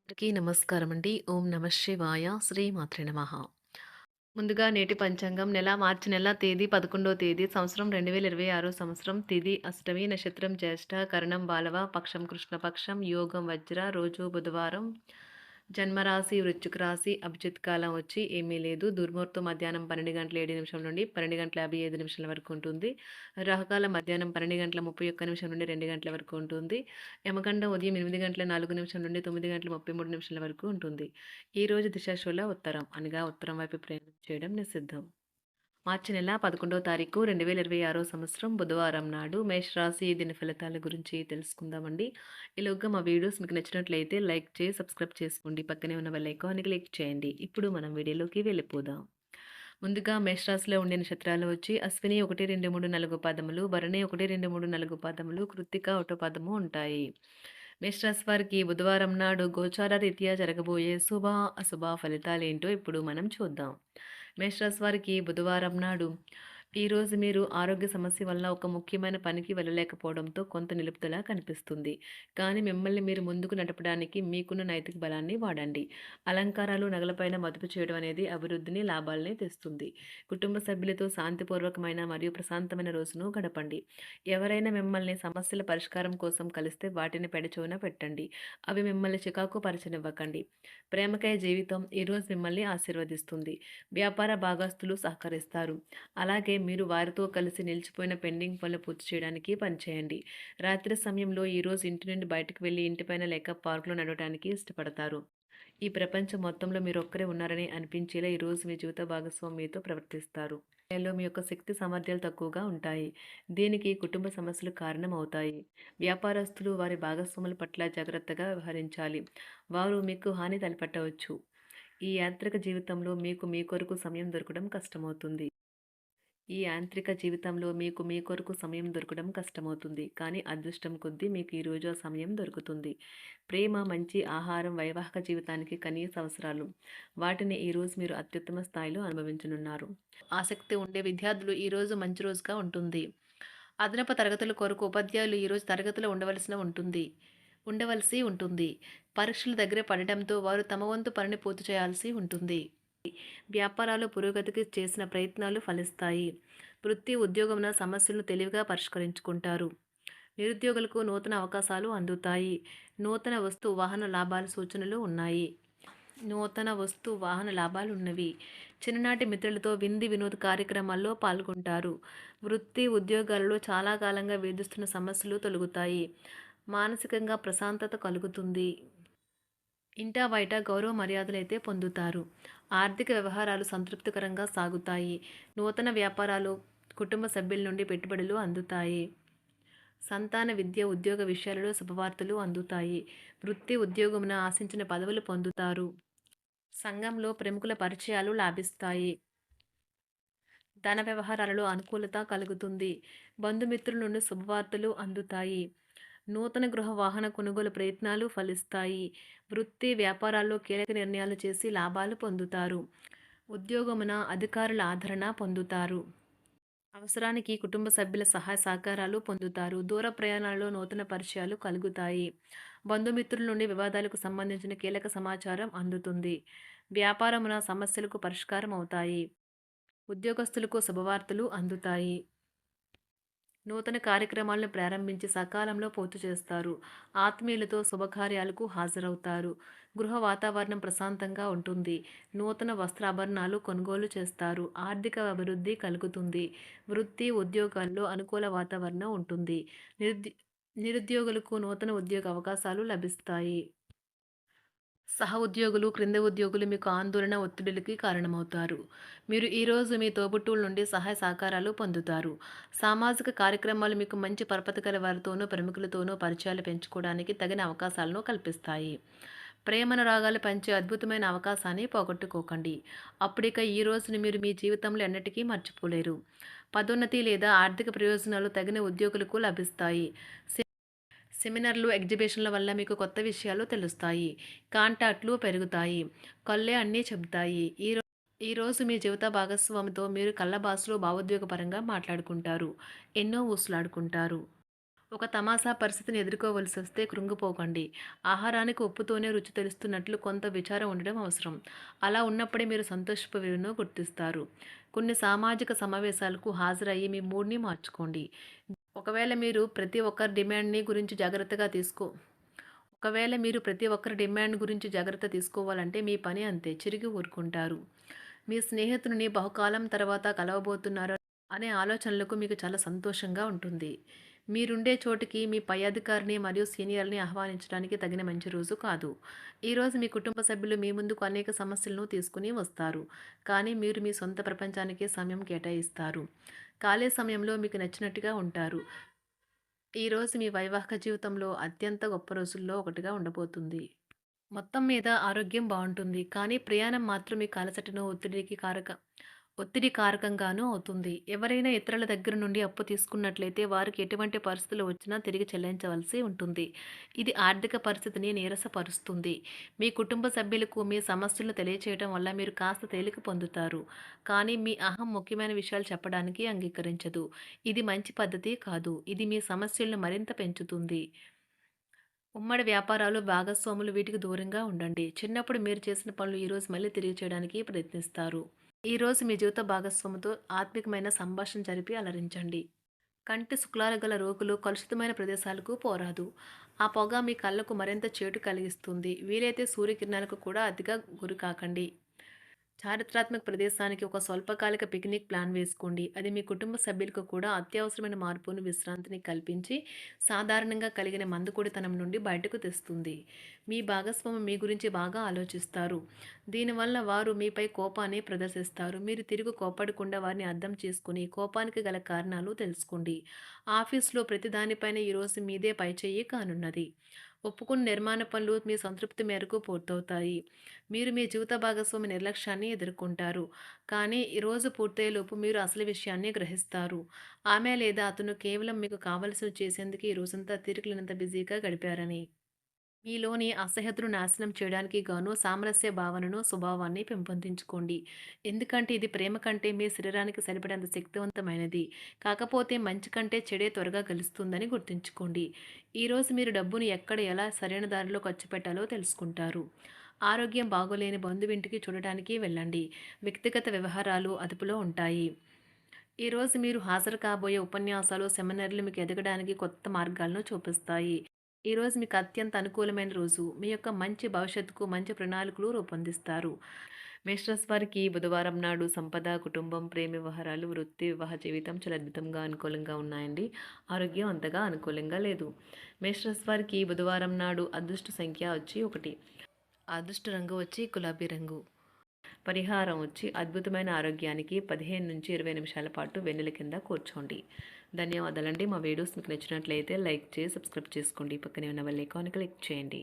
అందరికీ నమస్కారం అండి. ఓం నమ శివాయ. శ్రీ మాత్రే నమః. ముందుగా నేటి పంచాంగం మార్చి నెల తేదీ 11వ తేదీ సంవత్సరం 2026 సంవత్సరం తిథి అష్టమి నక్షత్రం జ్యేష్ఠ కరణం బాలవ పక్షం కృష్ణపక్షం యోగం వజ్ర రోజు బుధవారం జన్మరాశి వృశ్చిక రాశి అభిజిత్ కాలం వచ్చి ఏమీ లేదు. దుర్ముహూర్తం మధ్యాహ్నం 12:07 నుండి 12:55 వరకు ఉంటుంది. రాహుకాలం మధ్యాహ్నం 12:31 నుండి 2 గంటల వరకు ఉంటుంది. యమగండం ఉదయం 8:04 నుండి 9:33 వరకు ఉంటుంది. ఈ రోజు దిశాశూల ఉత్తరం అనగా ఉత్తరం వైపు ప్రయాణం చేయడం నిషిద్ధం. మార్చి నెల 11వ తారీఖు 2026 సంవత్సరం బుధవారం నాడు మేషరాశి దిన ఫలితాల గురించి తెలుసుకుందామండి. ఈలోగా మా వీడియోస్ మీకు నచ్చినట్లయితే లైక్ చేసి సబ్స్క్రైబ్ చేసుకోండి. పక్కనే ఉన్న బెల్ ఐకాన్ని క్లిక్ చేయండి. ఇప్పుడు మనం వీడియోలోకి వెళ్ళిపోదాం. ముందుగా మేషరాశిలో ఉండే నక్షత్రాలు వచ్చి అశ్విని 1, 2, 3, 4 పాదములు, భరణి 1, 2, 3, 4 పాదములు, కృత్తిక 1 పాదము ఉంటాయి. మేషరాశి వారికి బుధవారం నాడు గోచార రీత్యా జరగబోయే శుభ అశుభ ఫలితాలేంటో ఇప్పుడు మనం చూద్దాం. మేషరాశి వారికి బుధవారం నాడు ఈరోజు మీరు ఆరోగ్య సమస్య వల్ల ఒక ముఖ్యమైన పనికి వెళ్ళలేకపోవడంతో కొంత నిలుపుదల కనిపిస్తుంది. కానీ మిమ్మల్ని మీరు ముందుకు నడపడానికి మీకున్న నైతిక బలాన్ని వాడండి. అలంకారాలు నగలపైన మదుపు చేయడం అనేది అభివృద్ధిని లాభాలని తెస్తుంది. కుటుంబ సభ్యులతో శాంతిపూర్వకమైన మరియు ప్రశాంతమైన రోజును గడపండి. ఎవరైనా మిమ్మల్ని సమస్యల పరిష్కారం కోసం కలిస్తే వాటిని పెడచెవిన పెట్టండి. అవి మిమ్మల్ని చికాకు పరచనివ్వకండి. ప్రేమకై జీవితం ఈరోజు మిమ్మల్ని ఆశీర్వదిస్తుంది. వ్యాపార భాగస్తులు సహకరిస్తారు. అలాగే మీరు వారితో కలిసి నిలిచిపోయిన పెండింగ్ పనులు పూర్తి చేయడానికి పనిచేయండి. రాత్రి సమయంలో ఈరోజు ఇంటి నుండి బయటకు వెళ్ళి ఇంటిపైన లేక పార్కులో నడవడానికి ఇష్టపడతారు. ఈ ప్రపంచం మొత్తంలో మీరొక్కరే ఉన్నారని అనిపించేలా ఈరోజు మీ జీవిత భాగస్వామి మీతో ప్రవర్తిస్తారు. మీ యొక్క శక్తి సామర్థ్యాలు తక్కువగా ఉంటాయి. దీనికి కుటుంబ సమస్యలు కారణం అవుతాయి. వ్యాపారస్తులు వారి భాగస్వాముల పట్ల జాగ్రత్తగా వ్యవహరించాలి. వారు మీకు హాని తలపెట్టవచ్చు. ఈ యాంత్రిక జీవితంలో మీకు మీ కొరకు సమయం దొరకడం కష్టమవుతుంది. మీ కొరకు సమయం దొరకడం కష్టమవుతుంది. కానీ అదృష్టం కొద్దీ మీకు ఈరోజు ఆ సమయం దొరుకుతుంది. ప్రేమ, మంచి ఆహారం వైవాహిక జీవితానికి కనీస అవసరాలు. వాటిని ఈరోజు మీరు అత్యుత్తమ స్థాయిలో అనుభవించనున్నారు. ఆసక్తి ఉండే విద్యార్థులు ఈరోజు మంచి రోజుగా ఉంటుంది. అదనపు తరగతుల కొరకు ఉపాధ్యాయులు ఈరోజు తరగతిలో ఉండవలసి ఉంటుంది. పరీక్షలు దగ్గర పడడంతో వారు తమ వంతు పనిని పూర్తి చేయాల్సి ఉంటుంది. వ్యాపారాలు పురోగతికి చేసిన ప్రయత్నాలు ఫలిస్తాయి. వృత్తి ఉద్యోగమున సమస్యలను తెలివిగా పరిష్కరించుకుంటారు. నిరుద్యోగులకు నూతన అవకాశాలు అందుతాయి. నూతన వస్తు వాహన లాభాల సూచనలు ఉన్నాయి. చిన్ననాటి మిత్రులతో వినోద కార్యక్రమాల్లో పాల్గొంటారు. వృత్తి ఉద్యోగాలలో చాలా కాలంగా వేధిస్తున్న సమస్యలు తొలగుతాయి. మానసికంగా ప్రశాంతత కలుగుతుంది. ఇంటా బయట గౌరవ మర్యాదలైతే పొందుతారు. ఆర్థిక వ్యవహారాలు సంతృప్తికరంగా సాగుతాయి. నూతన వ్యాపారాలు, కుటుంబ సభ్యుల నుండి పెట్టుబడులు అందుతాయి. సంతాన విద్య, ఉద్యోగ విషయాలలో శుభవార్తలు అందుతాయి. వృత్తి ఉద్యోగమున ఆశించిన పదవులు పొందుతారు. సంఘంలో ప్రముఖుల పరిచయాలు లాభిస్తాయి. ధన వ్యవహారాలలో అనుకూలత కలుగుతుంది. బంధుమిత్రుల నుండి శుభవార్తలు అందుతాయి. నూతన గృహ వాహన కొనుగోలు ప్రయత్నాలు ఫలిస్తాయి. వృత్తి వ్యాపారాల్లో కీలక నిర్ణయాలు చేసి లాభాలు పొందుతారు. ఉద్యోగమున అధికారుల ఆదరణ పొందుతారు. అవసరానికి కుటుంబ సభ్యుల సహాయ సహకారాలు పొందుతారు. దూర ప్రయాణాలలో నూతన పరిచయాలు కలుగుతాయి. బంధుమిత్రుల నుండి వివాదాలకు సంబంధించిన కీలక సమాచారం అందుతుంది. వ్యాపారమున సమస్యలకు పరిష్కారం అవుతాయి. ఉద్యోగస్తులకు శుభవార్తలు అందుతాయి. నూతన కార్యక్రమాలను ప్రారంభించి సకాలంలో పూర్తి చేస్తారు. ఆత్మీయులతో శుభకార్యాలకు హాజరవుతారు. గృహ వాతావరణం ప్రశాంతంగా ఉంటుంది. నూతన వస్త్రాభరణాలు కొనుగోలు చేస్తారు. ఆర్థిక అభివృద్ధి కలుగుతుంది. వృత్తి ఉద్యోగాల్లో అనుకూల వాతావరణం ఉంటుంది. నిరుద్యోగులకు నూతన ఉద్యోగ అవకాశాలు లభిస్తాయి. సహ ఉద్యోగులు, క్రింద ఉద్యోగులు మీకు ఆందోళన, ఒత్తిడులకి కారణమవుతారు. మీరు ఈరోజు మీ తోబుట్టువుల నుండి సహాయ సహకారాలు పొందుతారు. సామాజిక కార్యక్రమాలు మీకు మంచి పరపతి గల వారితోనూ, ప్రముఖులతోనూ పరిచయాలు పెంచుకోవడానికి తగిన అవకాశాలను కల్పిస్తాయి. ప్రేమనురాగాలు పంచే అద్భుతమైన అవకాశాన్ని పోగొట్టుకోకండి. అప్పుడిక ఈ రోజును మీరు మీ జీవితంలో ఎన్నటికీ మర్చిపోలేరు. పదోన్నతి లేదా ఆర్థిక ప్రయోజనాలు తగిన ఉద్యోగులకు లభిస్తాయి. సెమినార్లు, ఎగ్జిబిషన్ల వల్ల మీకు కొత్త విషయాలు తెలుస్తాయి. కాంటాక్ట్లు పెరుగుతాయి. కళ్ళే అన్నీ చెబుతాయి. ఈరోజు మీ జీవిత భాగస్వామితో మీరు కళ్ళ భాషలో భావోద్వేగపరంగా మాట్లాడుకుంటారు. ఎన్నో ఊసులాడుకుంటారు. ఒక తమాషా పరిస్థితిని ఎదుర్కోవలసొస్తే కృంగిపోకండి. ఆహారానికి ఉప్పుతోనే రుచి తెలుస్తున్నట్లు కొంత విచారం ఉండడం అవసరం. అలా ఉన్నప్పుడే మీరు సంతోషపు విలువను గుర్తిస్తారు. కొన్ని సామాజిక సమావేశాలకు హాజరయ్యి మీ మూడ్‌ని మార్చుకోండి. ఒకవేళ మీరు ప్రతి ఒక్కరి డిమాండ్‌ని గురించి జాగ్రత్తగా తీసుకో ఒకవేళ మీరు ప్రతి ఒక్కరి డిమాండ్ గురించి జాగ్రత్త తీసుకోవాలంటే మీ పని అంతే. చిరిగి ఊరుకుంటారు. మీ స్నేహితుడిని బహుకాలం తర్వాత కలవబోతున్నారు అనే ఆలోచనలకు మీకు చాలా సంతోషంగా ఉంటుంది. మీరుండే చోటికి మీ పై అధికారిని మరియు సీనియర్‌ని ఆహ్వానించడానికి తగిన మంచి రోజు కాదు. ఈరోజు మీ కుటుంబ సభ్యులు మీ ముందుకు అనేక సమస్యలను తీసుకొని వస్తారు. కానీ మీరు మీ సొంత ప్రపంచానికే సమయం కేటాయిస్తారు. ఖాళీ సమయంలో మీకు నచ్చినట్టుగా ఉంటారు. ఈరోజు మీ వైవాహిక జీవితంలో అత్యంత గొప్ప రోజుల్లో ఒకటిగా ఉండబోతుంది. మొత్తం మీద ఆరోగ్యం బావుంటుంది. కానీ ప్రయాణం మాత్రం మీకు అలసటను, ఒత్తిడి కారకంగానూ అవుతుంది. ఎవరైనా ఇతరుల దగ్గర నుండి అప్పు తీసుకున్నట్లయితే వారికి ఎటువంటి పరిస్థితులు వచ్చినా తిరిగి చెల్లించవలసి ఉంటుంది. ఇది ఆర్థిక పరిస్థితిని నీరసపరుస్తుంది. మీ కుటుంబ సభ్యులకు మీ సమస్యలను తెలియచేయడం వల్ల మీరు కాస్త తేలిక పొందుతారు. కానీ మీ అహం ముఖ్యమైన విషయాలు చెప్పడానికి అంగీకరించదు. ఇది మంచి పద్ధతి కాదు. ఇది మీ సమస్యలను మరింత పెంచుతుంది. ఉమ్మడి వ్యాపారాలు, భాగస్వాములు వీటికి దూరంగా ఉండండి. చిన్నప్పుడు మీరు చేసిన పనులు ఈరోజు మళ్ళీ తిరిగి చేయడానికి ప్రయత్నిస్తారు. ఈరోజు మీ జీవిత భాగస్వామితో ఆత్మికమైన సంభాషణ జరిపి అలరించండి. కంటి శుక్లాలు గల రోగులు కలుషితమైన ప్రదేశాలకు పోరాదు. ఆ పొగ మీ కళ్ళకు మరింత చేటు కలిగిస్తుంది. వీలైతే సూర్యకిరణాలకు కూడా అతిగా గురికాకండి. చారిత్రాత్మక ప్రదేశానికి ఒక స్వల్పకాలిక పిక్నిక్ ప్లాన్ వేసుకోండి. అది మీ కుటుంబ సభ్యులకు కూడా అత్యవసరమైన మార్పును, విశ్రాంతిని కల్పించి సాధారణంగా కలిగిన మందుకొడితనం నుండి బయటకు తెస్తుంది. మీ భాగస్వామి మీ గురించి బాగా ఆలోచిస్తారు. దీనివల్ల వారు మీపై కోపాన్ని ప్రదర్శిస్తారు. మీరు తిరిగి కోపడకుండా వారిని అర్థం చేసుకుని కోపానికి గల కారణాలు తెలుసుకోండి. ఆఫీస్లో ప్రతి దానిపైన ఈరోజు మీదే పైచేయి కానున్నది. ఒప్పుకున్న నిర్మాణ పనులు మీ సంతృప్తి మేరకు పూర్తవుతాయి. మీరు మీ జీవిత భాగస్వామి నిర్లక్ష్యాన్ని ఎదుర్కొంటారు. కానీ ఈరోజు పూర్తయ్యేలోపు మీరు అసలు విషయాన్ని గ్రహిస్తారు. ఆమె లేదా అతను కేవలం మీకు కావలసినవి చేసేందుకు ఈ రోజంతా తీరికలేనంత బిజీగా గడిపారని. మీలోని అసహ్యతను నాశనం చేయడానికి గాను సామరస్య భావనను, స్వభావాన్ని పెంపొందించుకోండి. ఎందుకంటే ఇది ప్రేమ కంటే మీ శరీరానికి సరిపడేంత శక్తివంతమైనది. కాకపోతే మంచి కంటే చెడే త్వరగా గెలుస్తుందని గుర్తుంచుకోండి. ఈరోజు మీరు డబ్బును ఎక్కడ ఎలా సరైన దారిలో ఖర్చు పెట్టాలో తెలుసుకుంటారు. ఆరోగ్యం బాగోలేని బంధువింటికి చూడటానికి వెళ్ళండి. వ్యక్తిగత వ్యవహారాలు అదుపులో ఉంటాయి. ఈరోజు మీరు హాజరు కాబోయే ఉపన్యాసాలు, సెమినార్లు మీకు ఎదగడానికి కొత్త మార్గాలను చూపిస్తాయి. ఈరోజు మీకు అత్యంత అనుకూలమైన రోజు. మీ యొక్క మంచి భవిష్యత్తుకు మంచి ప్రణాళికలు రూపొందిస్తారు. మేషరాశి వారికి బుధవారం నాడు సంపద, కుటుంబం, ప్రేమ వ్యవహారాలు, వృత్తి, వివాహ జీవితం చాలా అద్భుతంగా అనుకూలంగా ఉన్నాయండి. ఆరోగ్యం అంతగా అనుకూలంగా లేదు. మేషరాశి వారికి బుధవారం నాడు అదృష్ట సంఖ్య వచ్చి 1. అదృష్ట రంగు వచ్చి గులాబీ రంగు. పరిహారం వచ్చి అద్భుతమైన ఆరోగ్యానికి 15-20 నిమిషాల పాటు వెన్నెల కింద కూర్చోండి. ధన్యవాదాలండి. మా వీడియోస్ మీకు నచ్చినట్లయితే లైక్ చేసి సబ్స్క్రైబ్ చేసుకోండి. పక్కనే ఉన్న బెల్ ఐకాన్ క్లిక్ చేయండి.